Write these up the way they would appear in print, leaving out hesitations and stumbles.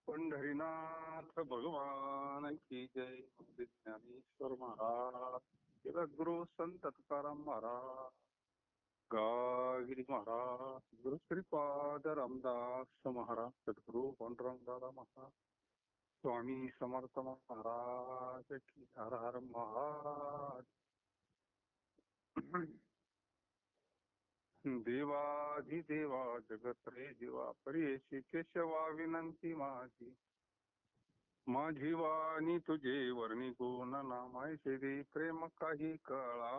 पंढरीनाथ भगवान की जय. ज्ञानेश्वर महाराज, जगद्गुरु संत तुकाराम महाराज, गागिरी महाराज, गुरु श्रीपाद रामदास महाराज, सद्गुरु पांडुरंगदादा महाराज, स्वामी समर्थ महाराज की हर हर महाराज. देवाधिदेवा जगत्रे जीवा परेशी केशवा विनंती माझी वाणी तुझे वर्णी गुण नामायचे दे प्रेम काही कळा.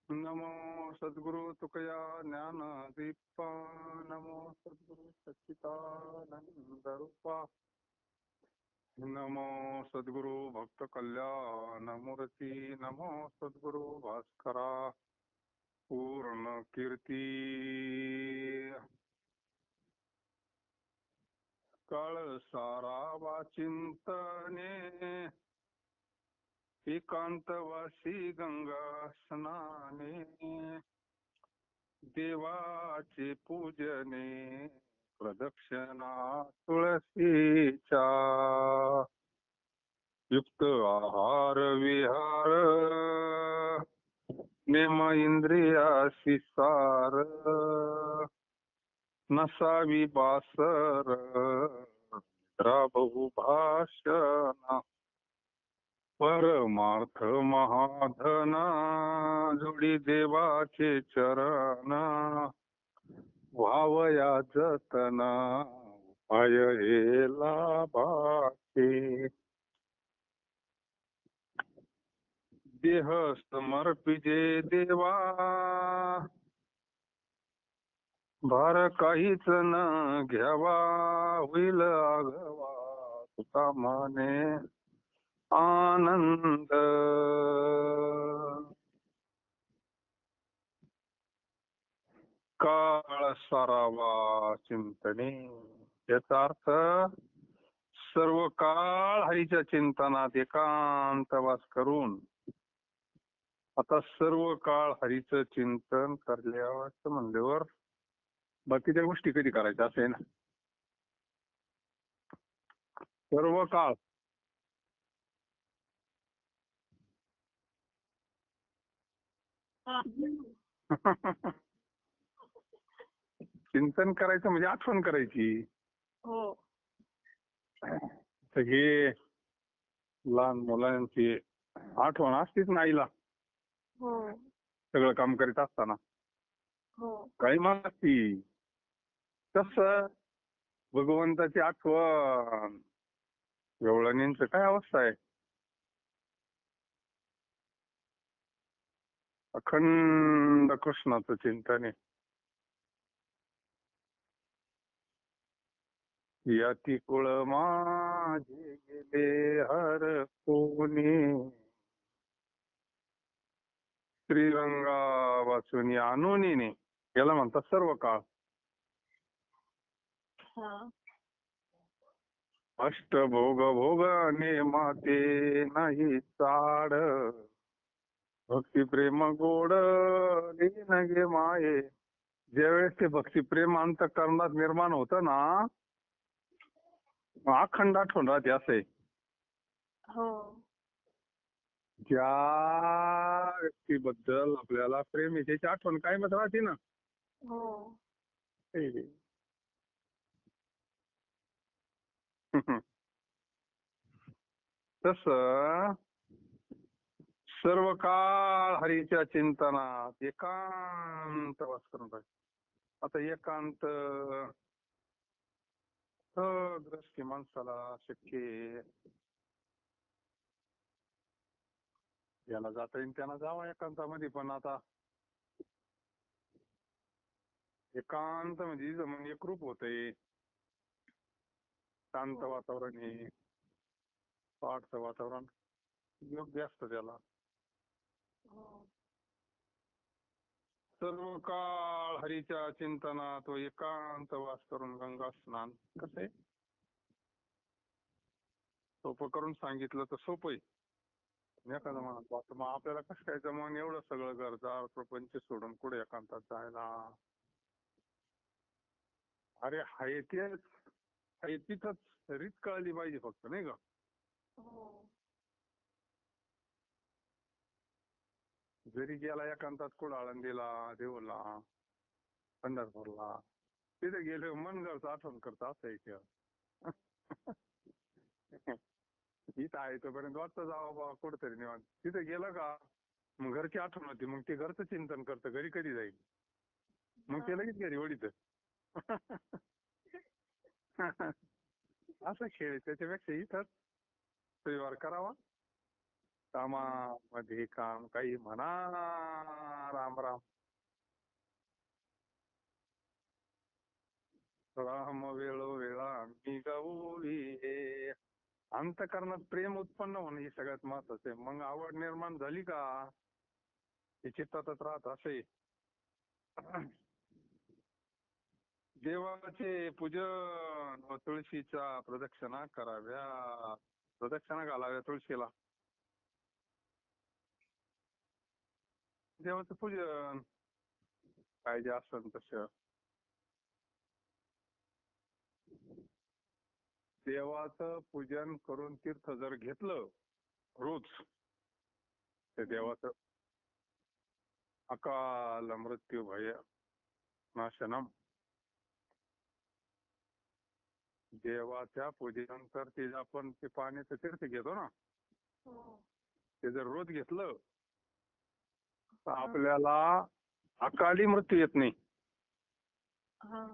नमो सद्गुरु तुकया ज्ञान दीपा, नमो सद्गुरु सच्चिदानंद रूपा, नमो सद्गुरु भक्त कल्याण मूर्ती, नमो सद्गुरु भास्करा पूर्ण कीर्ती. काळ सारा वाचिंतने एकांतवासी गंगा स्नाने, देवाचे पूजने प्रदक्षिणा तुळशीच्या, युक्त आहार विहार नेम इंद्रियासी सार, नसावी बासर बहुभाषण, परमार्थ महाधना जोडी देवाचे चरण, व्हावया जतना उपाय हे लाभाचे. देह समर्पिजे देवा भार काहीच न घ्यावा, होईल आघवा तुका माने आनंद. काळ सारावा चिंतने, याचा अर्थ सर्व काळ हरीच्या चिंतनात एकांत वास करून. आता सर्व काळ हरीचं चिंतन करल्याचं म्हणल्यावर बाकीच्या गोष्टी कधी करायच्या असं आहे ना. सर्व काळ चिंतन करायचं म्हणजे आठवण करायची. हो. तर हे लहान मुलांची आठवण असतीच ना आईला, हो. सगळं काम करीत असताना हो. काही मानती. तस भगवंताची आठवण गवळणींचं काय अवस्था आहे. अखंड कृष्णाचं चिंतन आहे. याती कुळ माझे गेले हर कोणी, श्रीरंगा वाचून आणूनी, याला म्हणतात सर्व काळ. अष्टभोग भोग नेमाते नाही चाड, भक्ती प्रेम गोड लीन गे माये. ज्यावेळेस ते भक्ती प्रेम अंतःकरणात निर्माण होतं ना, अखंड आठवण राहते. असं आहे. ज्या व्यक्तीबद्दल आपल्याला प्रेम आहे त्याची आठवण कायमच राहते ना. तस सर्व काळ हरीच्या चिंतनात एकांत वास करून राहील. आता एकांत ग्रस्ती माणसाला शक्य आहे. याला जाता येईल त्यांना जावा एकांतामध्ये. पण आता एकांत म्हणजे जमून एकरूप होतंय. शांत वातावरण आहे, पाठचं वातावरण योग्य असतं त्याला. सर्व काळ हरीच्या चिंतनात व एकांत वास करून गंगा स्नान. कसं आहे, सोपं करून सांगितलं तर सोपं आहे. एखादं म्हणत मग आपल्याला कसं काय जमवून एवढं सगळं गरजा प्रपंच सोडून कुठे एकांतात जायला. अरे हाय तेच हे तिथंच रीत कळली पाहिजे फक्त, नाही का? हो. जरी गेला एकांतात कुठं आळंदीला, देऊला, पंढरपूरला, तिथे गेले मन घरचं आठवण करतं, असं आहे ते. इथं आहे तोपर्यंत वाटतं जावं बाबा कुठेतरी निवांत. तिथे गेलं का मग घरची आठवण होती, मग ते घरचं चिंतन करतं घरी कधी जाईल, मग ते लगेच घरी ओढीत. असं खेळ आहे. त्याच्यापेक्षा इथंच रविवार करावा, कामामध्ये काम काही म्हणा, राम राम राम वेळोवेळा मी गवळी हे. अंतःकरणात प्रेम उत्पन्न होणं हे सगळ्यात महत्वाचं आहे. मग आवड निर्माण झाली का ते चित्तातच राहत. असे देवाचे पूजन व तुळशीच्या प्रदक्षिणा कराव्या, प्रदक्षिणा घालाव्या तुळशीला. देवाचं पूजन काय जे असेल तसं. देवाचं पूजन करून तीर्थ जर घेतलं रोज, ते देवाचं अकाल मृत्यू भय नाशनम. देवाच्या पूजेनंतर ते आपण ते पाण्याचं तीर्थ घेतो ना, हो. ते जर रोज घेतलं तर आपल्याला अकाली मृत्यू येत नाही. हा.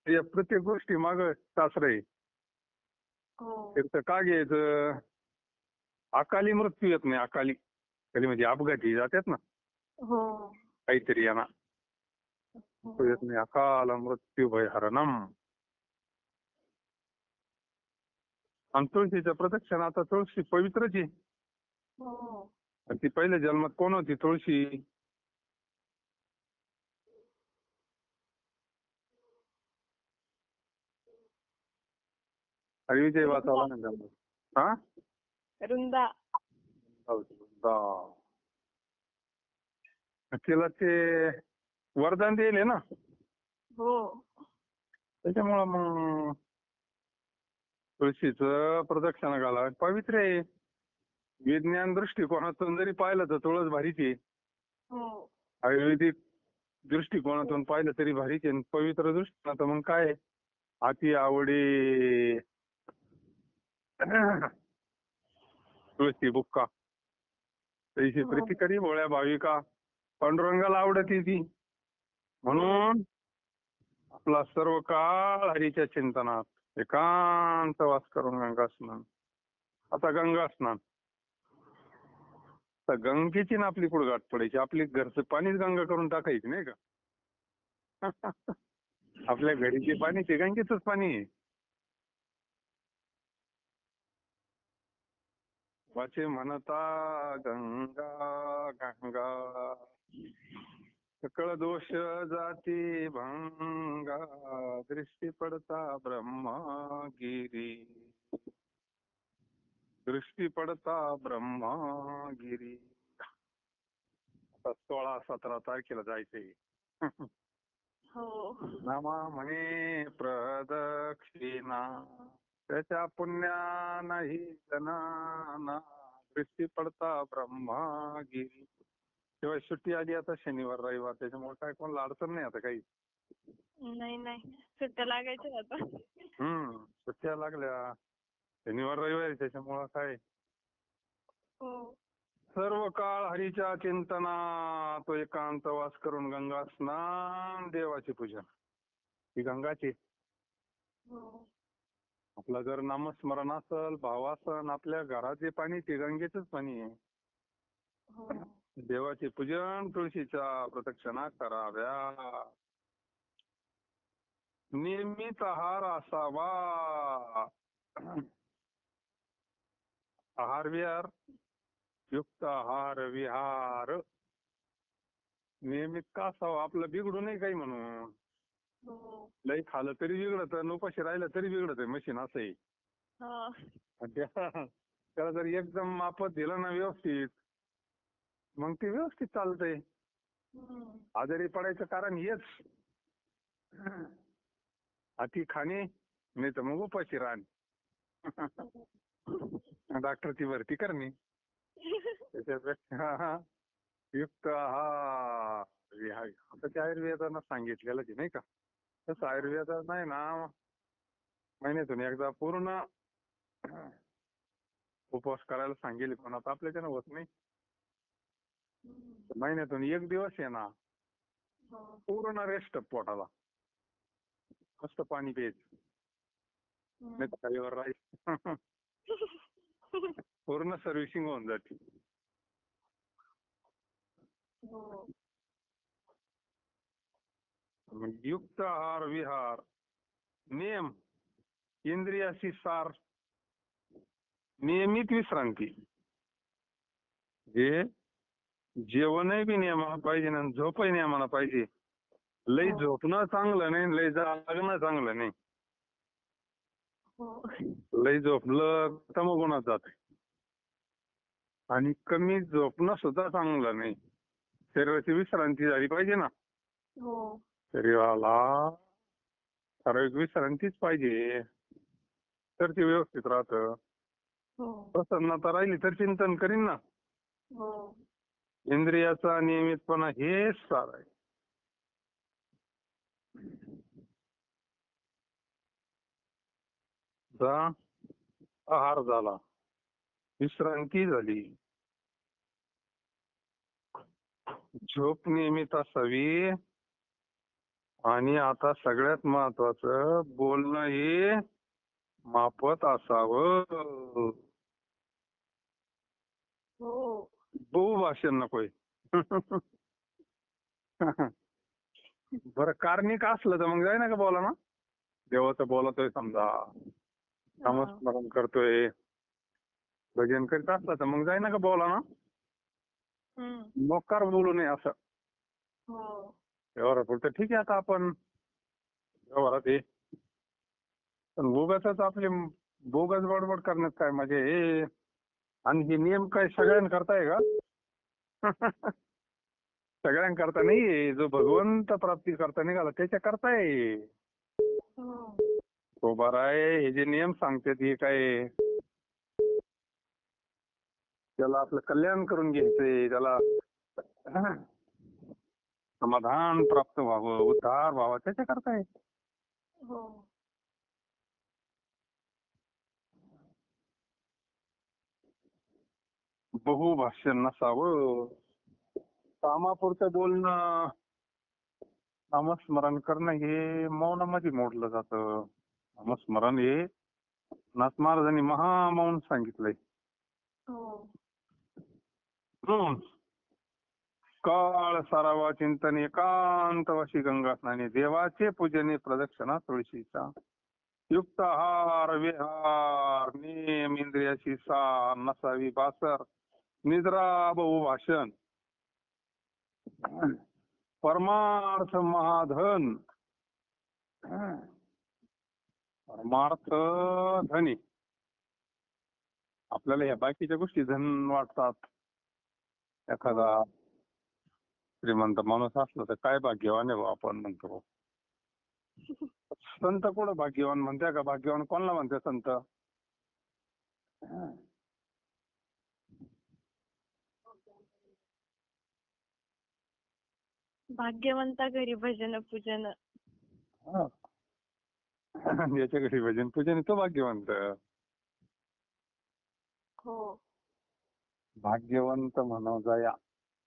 या प्रत्येक गोष्टी माग शास्त्र आहे. हो. तीर्थ का घ्यायचं? अकाली मृत्यू येत नाही. अकाली कधी म्हणजे अपघाती जातात ना हो. काहीतरी यांना, तो येत नाही. अकाल मृत्यू भय हरणम. आणि तुळशीच्या प्रदक्षिणा, आता तुळशी पवित्रच आहे. हो. आणि ती पहिल्या जन्मात कोण होती? तुळशी. हरिविजय वाचावला ना जन्म. हा, रुंदा. तिला ते वरदान दिले ना, हो. त्याच्यामुळं मग तुळशीचं प्रदक्षिणा घाला. पवित्र आहे. विज्ञान दृष्टिकोनातून जरी पाहिलं तर तुळस भारीच आहे. हो. आयुर्वेदिक दृष्टिकोनातून पाहिलं तरी भारीच आहे. पवित्र दृष्टिकोनात मग काय, अति आवडी तुळशी बुक्का तैशी प्रीती करी भोळ्या भाविका. पांडुरंगाला आवडती ती, म्हणून आपला सर्व काळ हरीच्या चिंतनात एकांत वास करून गंगा स्नान. आता गंगा स्नान, तर गंगेची ना आपली कुठं गाठ पडायची? आपली घरचं पाणीच गंगा करून टाकायची, नाही का? आपल्या घरीचे पाणी ते गंगेचंच पाणी आहे. वाचे म्हणता गंगा गंगा, सकळ दोष जाती भंगा, दृष्टी पडता ब्रह्मगिरी, दृष्टी पडता ब्रह्मगिरी. आता 16-17 तारखेला जायचंय. हो. नामा म्हणे प्रदक्षिणा, त्याच्या पुण्या नाही जनाना, दृष्टी पडता ब्रह्मगिरी. तेव्हा सुट्टी आली आता शनिवार रविवार, त्याच्यामुळे काय कोणाला अडचण नाही आता काही. नाही नाही, सुट्ट्या लागायच्या आता. सुट्ट्या लागल्या शनिवार रविवारी, त्याच्यामुळं काय हो. सर्व काळ हरीच्या चिंतना, तो एकांत वास करून गंगा स्नान, देवाची पूजा ही गंगाची. हो. आपलं जर नामस्मरण असल, भाव असल, आपल्या घरात जे पाणी ते गंगेचंच पाणी आहे. हो. देवाचे पूजन, तुळशीच्या प्रदक्षिणा कराव्या. नियमित आहार असावा. आहार विहार, युक्त आहार विहार नियमित का असावा? आपलं बिघडू नये काही म्हणून. हो. लई खाल्लं तरी बिघडत, उपाशी राहिलं तरी बिघडत मशीन, असं आहे. हा. त्याला जर एकदम मापत दिलं ना व्यवस्थित, मग ते व्यवस्थित चालतंय. आजारी पडायचं कारण हेच, अति खाणे नाही तर मग उपाशी राहणे. डॉक्टरची भरती करणे. त्याच्यापेक्षा युक्त आहार विहार असं ते आयुर्वेदानं सांगितलेलं की नाही का. तसं आयुर्वेदात नाही ना, महिन्यातून एकदा पूर्ण उपवास करायला सांगेल, पण आता आपल्याच्यानं होत नाही. महिन्यातून एक दिवस आहे ना, पूर्ण रेस्ट पोटाला, मस्त पाणी प्यायचं, नाही तर खालीवर राहील. पूर्ण सर्व्हिसिंग होऊन जाते. मग युक्त आहार विहार नियम, इंद्रियाशी सार, नियमित विश्रांती. हे जेवणही बी नियमानं पाहिजे ना, झोपही नियमानं पाहिजे. लई झोपणं चांगलं नाही, लई जागणं चांगलं नाही. लई झोपलं तमोगुणात जाते, आणि कमी झोपणं सुद्धा चांगलं नाही. शरीराची विश्रांती झाली पाहिजे ना. शरीराला ठराविक विश्रांतीच पाहिजे, तर ते व्यवस्थित राहतं. प्रसन्नता राहिली तर चिंतन करीन ना. इंद्रियाचा नियमितपणा हेच सार आहे. आहार झाला, विश्रांती झाली, झोप नियमित असावी, आणि आता सगळ्यात महत्वाचं बोलणं हे मापत असावं. बहुभाषण नकोय. बरं कार्मिक असलं तर मग जाय ना का बोला ना. देवाचं बोलतोय समजा, नामस्मरण करतोय, भजन करीत असलं तर मग जाय ना का बोला ना. मोकार बोलू नये असं. व्यवहारापुरतं ठीक आहे, आता आपण व्यवहारात ये, पण उगाचच आपले बोगस बडबड करण्यात काय मजा आहे. आणि हे नियम काय सगळ्यांकरता आहे का? सगळ्यांकरता नाहीये. जो भगवंत प्राप्ती करता निघाला त्याच्या करता आहे. तो बरा आहे. हे जे नियम सांगतात हे काय, त्याला आपलं कल्याण करून घ्यायचंय, त्याला समाधान प्राप्त व्हावं, उद्धार व्हावा, त्याच्या करता आहे. बहुभाष्य नसावं, कामापुरतं बोलणं, नामस्मरण करणं हे मौनामध्ये मोडलं जातं. नामस्मरण हे नाथ महाराजांनी महामौन सांगितलंय. काळ सारावा चिंतन एकांतवासी गंगा स्नानी, देवाचे पूजने प्रदक्षिणा तुळशीचा. युक्त आहार विहार नियम इंद्रियाची सार, नसावी बासर निद्रा बहुभाषण. परमार्थ महाधन, परमार्थ धनी. आपल्याला ह्या बाकीच्या गोष्टी धन वाटतात. एखादा श्रीमंत माणूस असला तर काय भाग्यवान आहे आपण म्हणतो. संत कुठं भाग्यवान म्हणते का? भाग्यवान कोणाला म्हणते संत? भाग्यवंता घरी भजन पूजन. याच्या घरी भजन पूजन तो भाग्यवंत. भाग्यवंत म्हणो जया,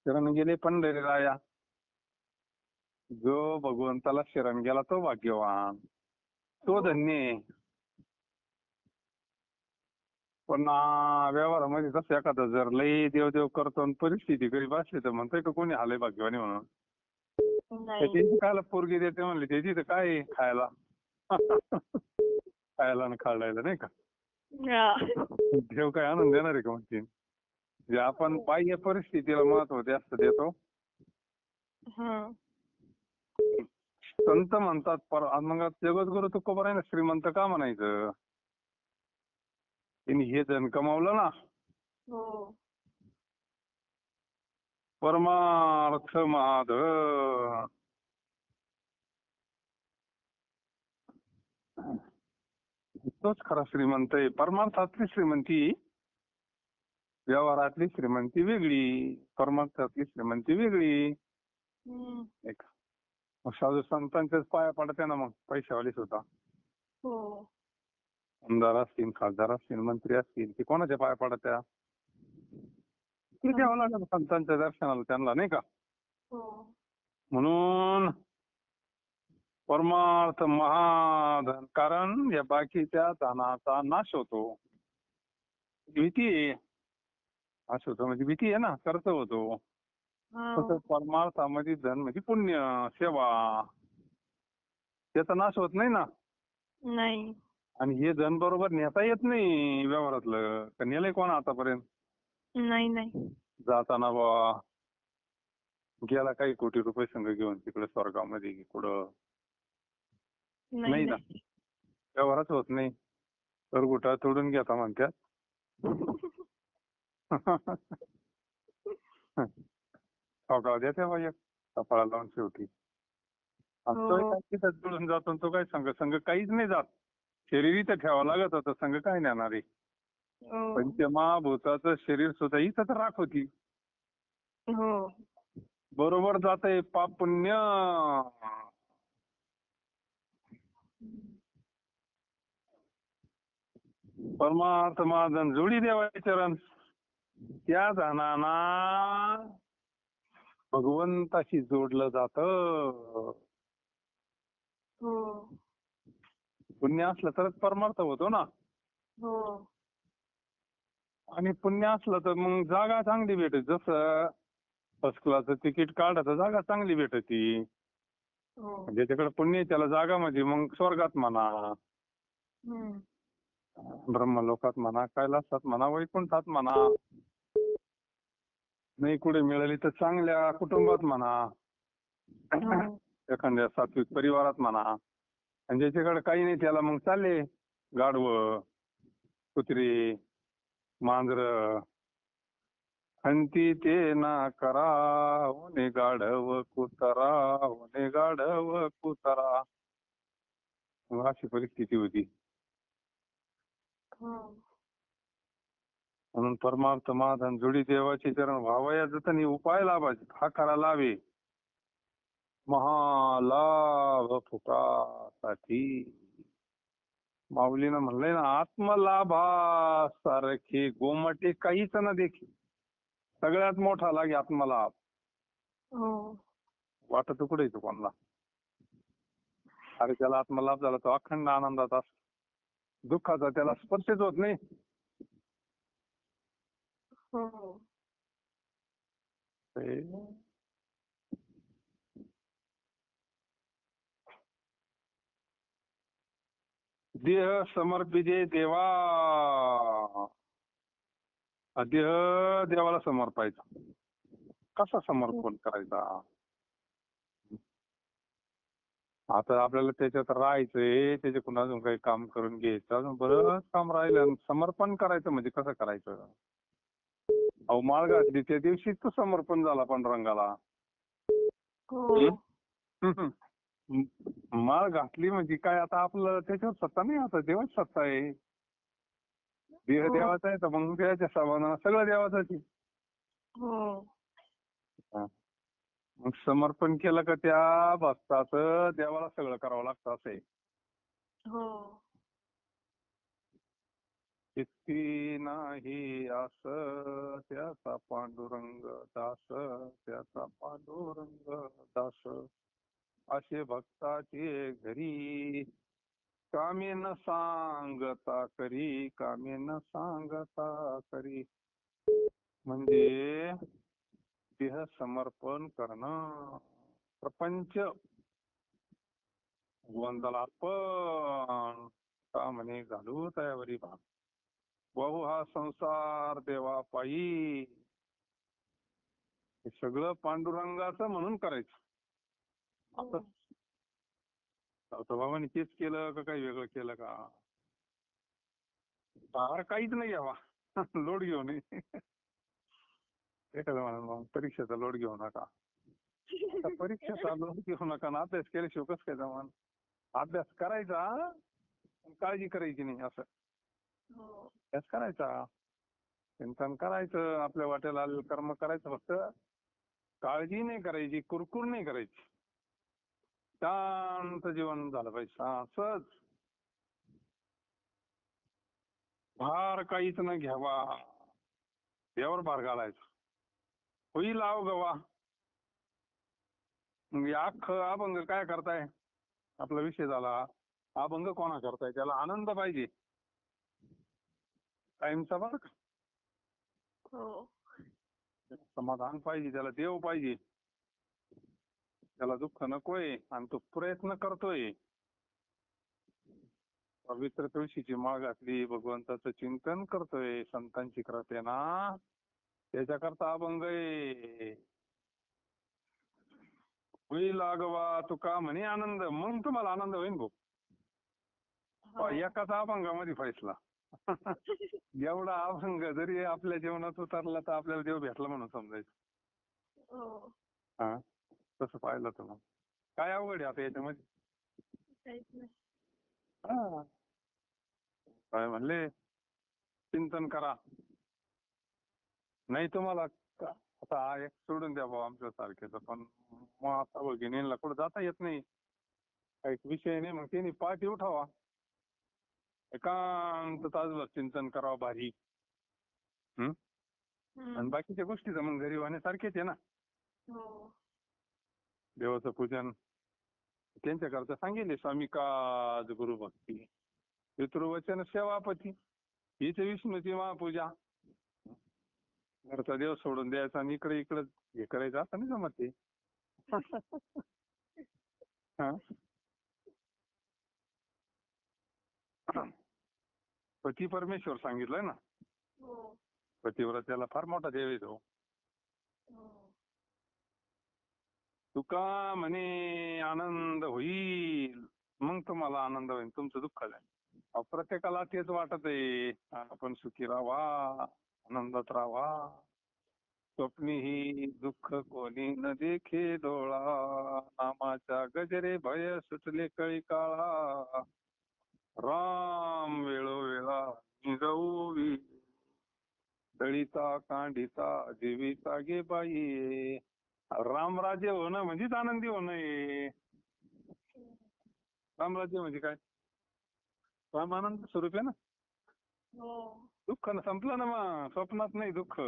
शरण गेले पंढरी राया. जो भगवंताला शरण गेला तो भाग्यवान, तो धन्य. पण व्यवहारामध्ये तसं एखादं जर लई देवदेव करतो आणि परिस्थिती गरीब असली तर म्हणतोय का कोणी आलंय भाग्यवानी म्हणून? त्याची खायला पोरगी देते म्हणले, त्याची तर काय खायला खायला आणि खायला नाही का. देव काय आणून देणार आहे का म्हणते. जे आपण बाह्य परिस्थितीला महत्व जास्त देतो. संत म्हणतात मग जगद्गुरु तुकोबा आहे ना, श्रीमंत का म्हणायचं? त्यांनी हे धन कमावलं ना. परमार्थ महाधन. तोच खरा श्रीमंत आहे. परमार्थातली श्रीमंती व्यवहारातली श्रीमंती वेगळी, परमार्थातली श्रीमंती वेगळी. हम्म. एक मग साधू संतांच्याच पाया पडते ना मग पैशावाली सुद्धा. हो. आमदार असतील, खासदार असतील, मंत्री असतील, ते कोणाच्या पाया पडत्या? ते द्यावं लागेल संतांच्या दर्शनाला त्यांना, नाही का? हो. म्हणून परमार्थ महाधन, कारण या बाकीच्या धनाचा नाश होतो. भीती आहे. नाश होतो म्हणजे भीती आहे ना, खर्च होतो. तसं हो. परमार्थामध्ये धन म्हणजे पुण्य, सेवा, त्याचा नाश होत नाही ना. नाही. आणि हे धन बरोबर नेता येत नाही व्यवहारातलं. का नेलंय कोण आतापर्यंत? नाही. नाही. जाताना बा गेला काही कोटी रुपये संघ घेऊन तिकडे स्वर्गामध्ये कुठं, नाही. नाही ना. नाही. व्यवहारच होत नाही. तर गुटा तोडून घेता म्हणतात. सावकार देते बा एक कपाळा लावून शेवटी. आणि तो हो. काय तिथं जुळून जातो आणि तो काय संघ संघ काहीच नाही जात. शरीर इथं ठेवावं लागत होतं, संघ काय नेणार आहे? हो. पंचमहाभूताचं शरीर सुद्धा इथंच राख होती. हो. बरोबर जातंय पाप पुण्य. परमार्थ महाजन जोडी देवाचे चरण. त्या धनाना भगवंताशी जोडलं जातं. हो. पुण्य असलं तरच परमार्थ होतो ना. हो. आणि पुण्य असलं तर मग जागा चांगली भेटत. जसं फर्स्ट क्लासचं तिकीट काढायचं जागा चांगली भेटती. हो. ज्याच्याकडे पुण्य आहे त्याला जागा म्हणजे मग स्वर्गात म्हणा, हम्म. ब्रह्मलोकात म्हणा, कैलासात म्हणा, वैकुंठात म्हणा. नाही कुठे मिळाली तर चांगल्या कुटुंबात म्हणा, हो. एखाद्या सात्विक परिवारात म्हणा. आणि ज्याच्याकडे काही नाही त्याला मग चालले गाढवं, कुत्री, मांजरं. हंती ते ना करा होणे गाढव कुतरा, होणे गाढव कुतरा. मग अशी परिस्थिती होती. हो. म्हणून परमार्थ महाधन जोडी देवाचे चरण व्हावया जतनी उपाय लाभाचे हा खरा लावे महालाभ फुकासाठी. माऊलीनं म्हणलंय ना, आत्मलाभासारखे गोमटे काहीच न देखी. सगळ्यात मोठा लागे आत्मलाभ. हो. वाटत कुठे येतो कोणाला? अरे त्याला आत्मलाभ झाला तो अखंड आनंदात असतो. दुःखाचा त्याला स्पर्शच होत नाही. हो. देह समर्पिते देवा. देह देवाला समर्पायचा. कसा समर्पण करायचा? आता आपल्याला त्याच्यात राहायचंय, त्याच्याकडून अजून काही काम करून घ्यायचं, अजून बरंच काम राहिलं. समर्पण करायचं म्हणजे कसं करायचं? अहो माळ घातली त्या दिवशीच तो समर्पण झाला पांडुरंगाला. हो. माळ घातली म्हणजे काय आता आपलं त्याच्यावर सत्ता नाही, आता देवाची सत्ता आहे. देह हो. देवाचा आहे तर मग देवाच्या सवाना सगळं देवाचंच आहे. हो. मग समर्पण केलं का त्या भक्ताचं देवाला सगळं करावं लागतं असं आहे. हो. इतकी नाही आस त्याचा पांडुरंग दास, त्याचा पांडुरंग दास. असे भक्ताचे घरी कामे न सांगता करी, कामे न सांगता करी. म्हणजे देह समर्पण करणं, प्रपंच भगवंताला अर्पण. का म्हणे घालू तयावरी भाग, बहु हा संसार देवा पायी. हे सगळं पांडुरंगाचं म्हणून करायचं. आता बाबांनी तेच केलं का काही वेगळं केलं का? फार काहीच नाही घ्यावा. लोड घेऊ नये. एखादं म्हणा परीक्षेचा लोड घेऊ नका. आता परीक्षेचा लोड घेऊ नका ना, अभ्यास केल्याशिवाय कसं काय जमान? अभ्यास करायचा काळजी करायची नाही असं. हो त्याच करायचा. चिंतन करायचं, आपल्या वाट्याला आलेलं कर्म करायचं, फक्त काळजी नाही करायची, कुरकुर नाही करायची. शांत जीवन झालं पाहिजे. सहज. भार काहीच न घ्यावा. यावर भार घालायचा. होईल अवघवा. मग हे अख्खं अभंग काय करताय? आपला विषय झाला. अभंग कोणा करताय? त्याला आनंद पाहिजे. कायमचा बरं का. हो समाधान पाहिजे, त्याला देव पाहिजे. त्याला दुःख नकोय आणि तो प्रयत्न करतोय. पवित्र तुळशीची माळ घातली, भगवंताचं चिंतन करतोय, संतांची कृपेना. त्याच्याकरता अभंग आहे. होईल अगवा तुका म्हणे आनंद, मग तुम्हाला आनंद होईल भाऊ. हो एकाच अभंगामध्ये फैसला. एवढा अभंग जरी आपल्या जीवनात उतरला तर आपल्याला देव भेटला म्हणून समजायचं. हो हा, तसं पाहिलं तर मग काय अवघड आहे आता याच्यामध्ये. काहीच नाही. हा. काय म्हणले, चिंतन करा. नाही तुम्हाला आता हा एक सोडून द्या भाऊ आमच्या सारखेच, पण मग आता भगिनीला कुठं जाता येत नाही, काही विषय नाही, मग त्यांनी पाठी उठावा, एकांत तासभर चिंतन करावं भारी. आणि बाकीच्या गोष्टी तर मग घरी वाहण्यासारखेच आहे ना. हो देवाचं पूजन त्यांच्याकरता सांगितले, स्वामी काज गुरु भक्ती पितृवचन सेवापती हीच विष्णूची महापूजा. घरचा देव सोडून द्यायचा आणि इकडे हे करायचं असं नाही जमत ते. हा. पती परमेश्वर सांगितलंय ना. हो पतिव्रत्याला फार मोठा देव येतो. हो तुका म्हणे आनंद होईल, मग तुम्हाला आनंद होईल, तुमचं दुःख जाईल. प्रत्येकाला तेच वाटत आहे, आपण सुखी राहावा, आनंदात राहावा. स्वप्नी ही दुःख कोणी न देखे डोळा, नामाच्या गजरे भय सुटले कळी काळा. राम वेळोवेळा निरववी, दळीचा कांडीचा जीविता गे बाई. रामराज्य होणं म्हणजेच आनंदी होणं आहे. रामराज्य म्हणजे काय? राम आनंद स्वरूप आहे ना. हो दुःख संपलं ना, मग स्वप्नात नाही दुःख.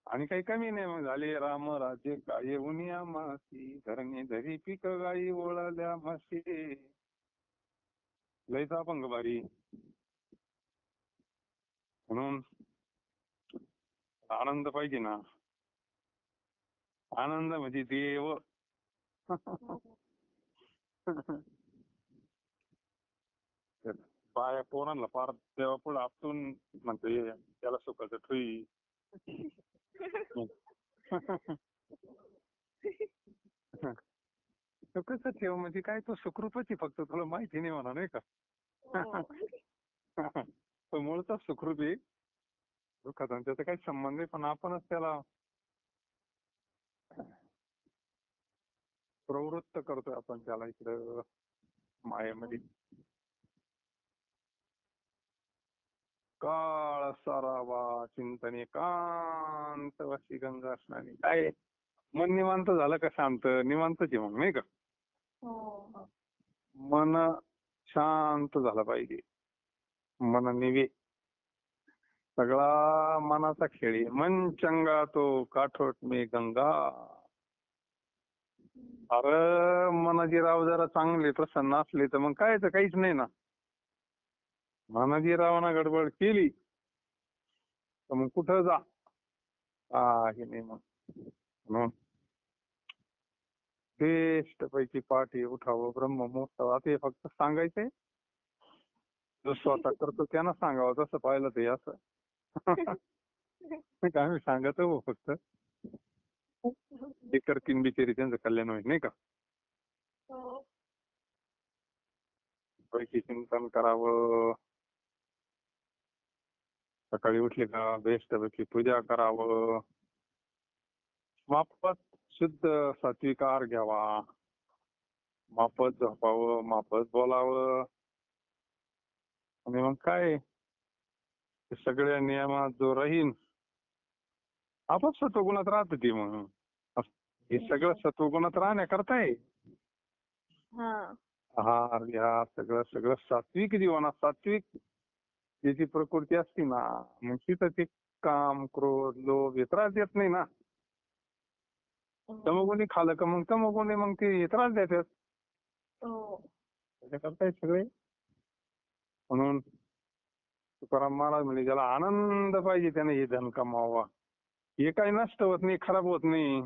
आणि काही कमी नाही मग झाले राम राज्य काय उनिया मासी, धरणी धरी पीक गाई ओळाल्या मासी. लयचा अपंग भारी. म्हणून आनंद पाहिजे ना. आनंद म्हणजे देव. बाया पोरांना फार देवा पुढे आपटून म्हणते त्याला सुखाचं ठुई. सुखाचं ठेव म्हणजे काय, तो सुखरूपच फक्त तुला माहिती नाही म्हणा, नाही का. तो मूळचा सुखरूप आहे. दुःखाचा त्याचा काही संबंध नाही, पण आपणच त्याला प्रवृत्त करतोय आपण त्याला इकडं मायेमध्ये. काळ सारावा चिंतने कांत वशी गंगा स्नानी. काय मन निवांत झालं का शांत, निवांतच आहे मग, नाही का. हो मन शांत झालं पाहिजे. मन निवे सगळा मनाचा खेळ आहे. मन चंगा तो काठोट मे गंगा. अरे मनाची राव जरा चांगले प्रसन्न असले तर मग काय, तर काहीच नाही ना. मनाची रावना गडबड केली तर मग कुठं जा, हे नाही मग. म्हणून बेस्ट पैकी पाठी उठावं, ब्रह्ममुहूर्त. आता हे फक्त सांगायचंय, जो स्वतः करतो त्यांना सांगावं. तसं पाहिलं ते असं आम्ही सांगत हो फक्त, ते करतील बिचारी, त्यांचं कल्याण होईल, नाही का. हो पैकी चिंतन करावं, सकाळी उठले का बेस्ट पैकी पूजा करावं, माफत शुद्ध सात्विक आहार घ्यावा. मापच झोपावं, मापच बोलावं. आणि मग काय ते सगळ्या नियमात जो राहीन आपोआप सत्वगुणात राहतं ती मग. हे सगळं सत्वगुणात राहण्याकरता आहे. हा. आहार विहार सगळं सगळं सात्विक जीवनात सात्विक ज्याची प्रकृती असते ना मग तिथं ते काम क्रोध लोभ हे त्रास देत नाही ना. तमोगुणी खाल्लं का मग तमोगुणी मग ते त्रास देतात. हो. त्याच्याकरता हे सगळे म्हणून तुकाराम महाराज म्हणजे ज्याला आनंद पाहिजे त्याने हे धन कमावा. हे काही नष्ट होत नाही, खराब होत नाही.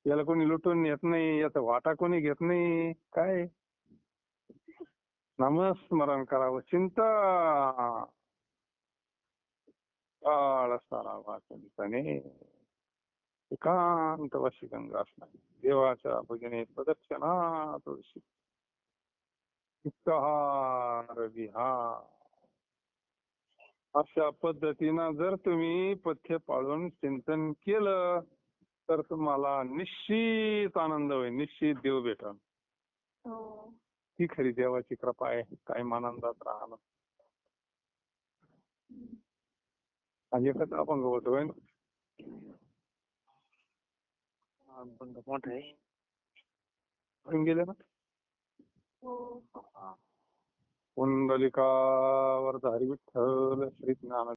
याला कोणी लुटून नेत नाही, याचा वाटा कोणी घेत नाही. काय नामस्मरण करावं, चिंता काळ सारावा चिंतने एकांत वशी गंगा स्नानी देवाच्या भजने प्रदक्षिणा तुळशी युक्तहार विहार. अशा पद्धतीनं जर तुम्ही पथ्य पाळून चिंतन केलं तर तुम्हाला निश्चित आनंद होईल, निश्चित देव भेटल. हो. ही खरी देवाची कृपा आहे. काय आनंदात राहणं. आणि एकच अभंग होतोय ना. अभंग मोठा आहे. होऊन गेले ना. हो. पुंडलिका वरद हरी विठ्ठल श्री ज्ञान